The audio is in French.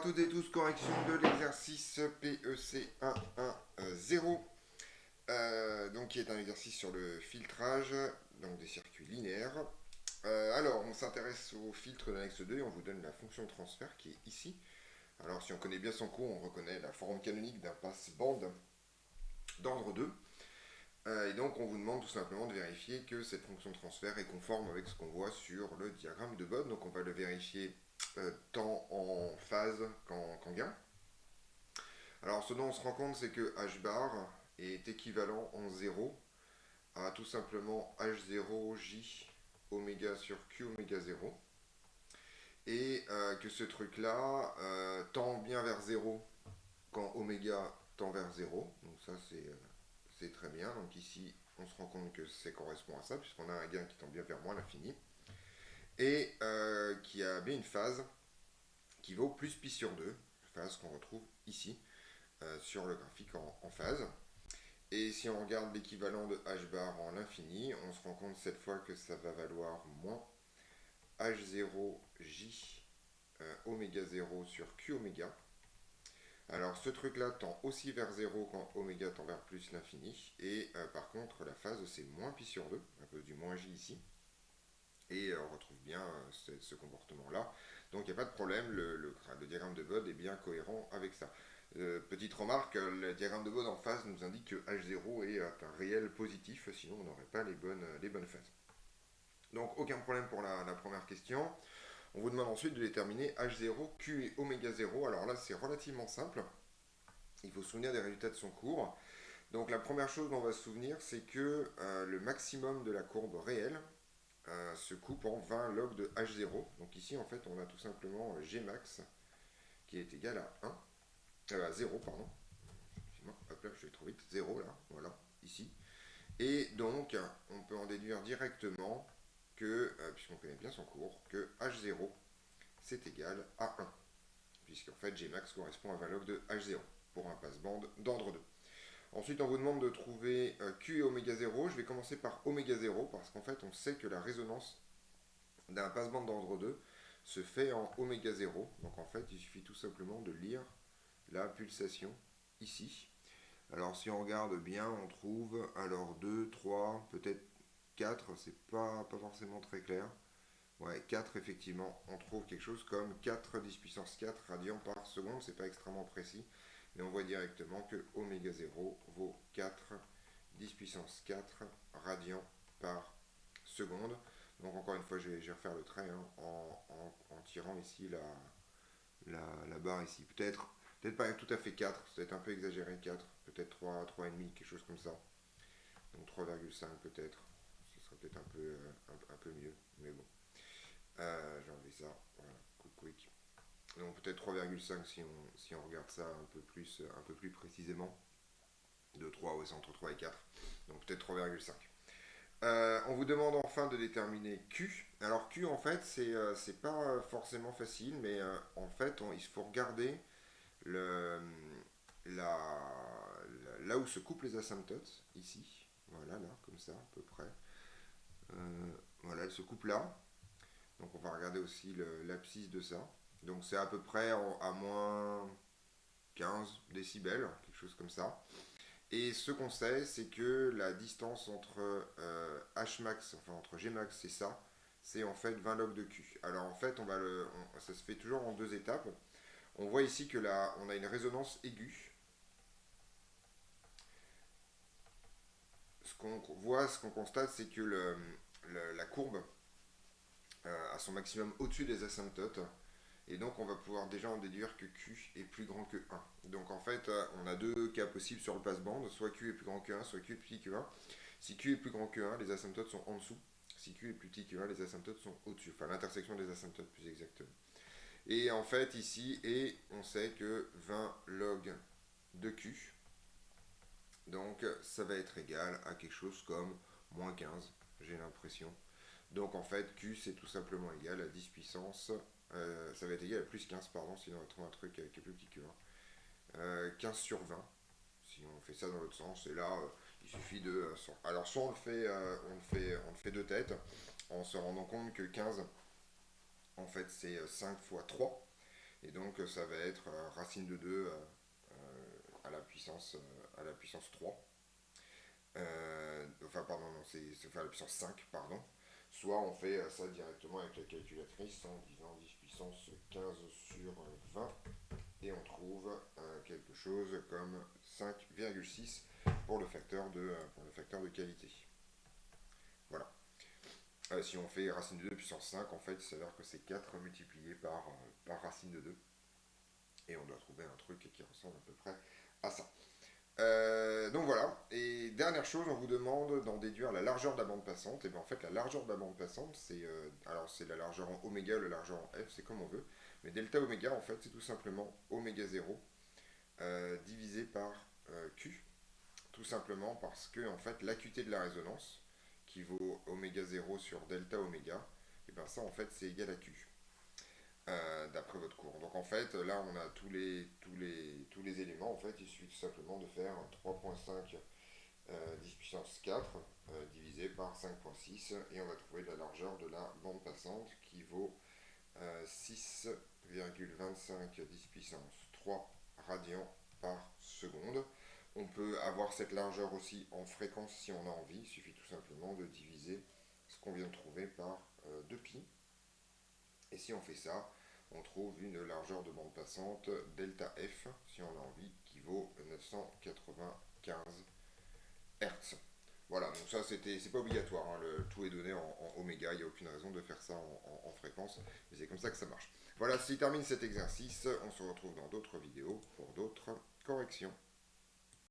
toutes et tous, correction de l'exercice PEC 110, donc qui est un exercice sur le filtrage donc des circuits linéaires. Alors, on s'intéresse au filtre de l'annexe 2 et on vous donne la fonction de transfert qui est ici. Alors, si on connaît bien son cours, on reconnaît la forme canonique d'un passe-bande d'ordre 2. Et donc, on vous demande tout simplement de vérifier que cette fonction de transfert est conforme avec ce qu'on voit sur le diagramme de Bode. Donc, on va le vérifier tant en phase qu'en gain. Alors, ce dont on se rend compte, c'est que h bar est équivalent en 0 à tout simplement h0j oméga sur q oméga 0. Et que ce truc-là tend bien vers 0 quand oméga tend vers 0. Donc ça, c'est très bien. Donc ici, on se rend compte que ça correspond à ça, puisqu'on a un gain qui tend bien vers moins l'infini. Et qui a bien une phase qui vaut plus pi sur 2, phase qu'on retrouve ici, sur le graphique en phase. Et si on regarde l'équivalent de h bar en l'infini, on se rend compte cette fois que ça va valoir moins h0j oméga 0 sur q oméga. Alors ce truc là tend aussi vers 0 quand oméga tend vers plus l'infini. Et par contre la phase c'est moins pi sur 2, à cause du moins j ici. Et on retrouve bien ce comportement là. Donc il n'y a pas de problème, le diagramme de Bode est bien cohérent avec ça. Petite remarque, le diagramme de Bode en phase nous indique que H0 est un réel positif, sinon on n'aurait pas les bonnes phases. Donc aucun problème pour la première question. On vous demande ensuite de déterminer H0, Q et oméga 0. Alors là c'est relativement simple. Il faut se souvenir des résultats de son cours. Donc la première chose dont on va se souvenir, c'est que le maximum de la courbe réelle se coupe en 20 log de H0. Donc ici en fait on a tout simplement Gmax qui est égal à 1. À 0, pardon. Hop là, je vais trop vite. 0 là, voilà, ici. Et donc, on peut en déduire directement que, puisqu'on connaît bien son cours, que H0 c'est égal à 1. Puisqu'en fait, Gmax correspond à 20 log de H0 pour un passe-bande d'ordre 2. Ensuite, on vous demande de trouver Q et oméga 0. Je vais commencer par oméga 0 parce qu'en fait, on sait que la résonance d'un passe-bande d'ordre 2 se fait en oméga 0. Donc en fait, il suffit tout simplement de lire la pulsation ici. Alors si on regarde bien, on trouve alors 2, 3, peut-être 4, c'est pas forcément très clair. Ouais, 4 effectivement, on trouve quelque chose comme 4 10 puissance 4 radians par seconde, c'est pas extrêmement précis, mais on voit directement que oméga 0 vaut 4 10 puissance 4 radians par seconde. Donc encore une fois, je vais refaire le trait en tirant ici la barre ici. Peut-être pas tout à fait 4, c'est peut-être un peu exagéré 4, peut-être 3, 3,5, quelque chose comme ça. Donc 3,5 peut-être, ce serait peut-être un peu mieux, mais bon. J'ai enlevé ça, voilà, quick. Donc peut-être 3,5 si on regarde ça un peu plus précisément. De 3, ouais, c'est entre 3 et 4. Donc peut-être 3,5. On vous demande enfin de déterminer Q. Alors Q en fait c'est pas forcément facile, mais en fait il faut regarder le, la, là où se coupent les asymptotes, ici, voilà, là, comme ça, à peu près. Voilà, elles se coupent là. Donc on va regarder aussi l'abscisse de ça. Donc c'est à peu près à moins 15 décibels, quelque chose comme ça. Et ce qu'on sait, c'est que la distance entre Hmax, enfin entre Gmax et ça, c'est en fait 20 log de Q. Alors en fait, ça se fait toujours en deux étapes. On voit ici que là, on a une résonance aiguë. Ce qu'on constate, c'est que la courbe a son maximum au-dessus des asymptotes. Et donc, on va pouvoir déjà en déduire que Q est plus grand que 1. Donc, en fait, on a deux cas possibles sur le passe-bande. Soit Q est plus grand que 1, soit Q est plus petit que 1. Si Q est plus grand que 1, les asymptotes sont en dessous. Si Q est plus petit que 1, les asymptotes sont au-dessus. Enfin, l'intersection des asymptotes, plus exactement. Et en fait, ici, on sait que 20 log de Q, donc ça va être égal à quelque chose comme moins 15, j'ai l'impression. Donc en fait, Q c'est tout simplement égal à 10 puissance, ça va être égal à plus 15, pardon, sinon on va trouver un truc qui est plus petit que 1. 15 sur 20, si on fait ça dans l'autre sens, et là, il suffit de... alors soit on le fait de tête, en se rendant compte que 15, en fait c'est 5 fois 3, Et donc ça va être racine de 2 à la puissance 3. Enfin, pardon, non, c'est à la puissance 5, pardon. Soit on fait ça directement avec la calculatrice en disant 10 puissance 15 sur 20 et on trouve quelque chose comme 5,6 pour le facteur de qualité. Voilà. Si on fait racine de 2 puissance 5, en fait, il s'avère que c'est 4 multiplié par racine de 2. Et on doit trouver un truc qui ressemble à peu près à ça. Donc voilà, et dernière chose, on vous demande d'en déduire la largeur de la bande passante. Et bien en fait, la largeur de la bande passante, c'est la largeur en oméga, la largeur en f, c'est comme on veut. Mais delta oméga, en fait, c'est tout simplement oméga 0 divisé par q, tout simplement parce que en fait, l'acuité de la résonance, qui vaut oméga 0 sur delta oméga, et bien ça, en fait, c'est égal à q. D'après votre cours. Donc en fait, là on a tous les éléments. En fait, il suffit tout simplement de faire 3,5 10 puissance 4 divisé par 5,6 et on va trouver la largeur de la bande passante qui vaut 6,25 10 puissance 3 radians par seconde. On peut avoir cette largeur aussi en fréquence si on a envie. Il suffit tout simplement de diviser ce qu'on vient de trouver par 2pi. Et si on fait ça, on trouve une largeur de bande passante delta F, si on a envie, qui vaut 995 Hz. Voilà, donc ça c'est pas obligatoire, hein, tout est donné en oméga, il n'y a aucune raison de faire ça en fréquence, mais c'est comme ça que ça marche. Voilà, s'il termine cet exercice, on se retrouve dans d'autres vidéos pour d'autres corrections.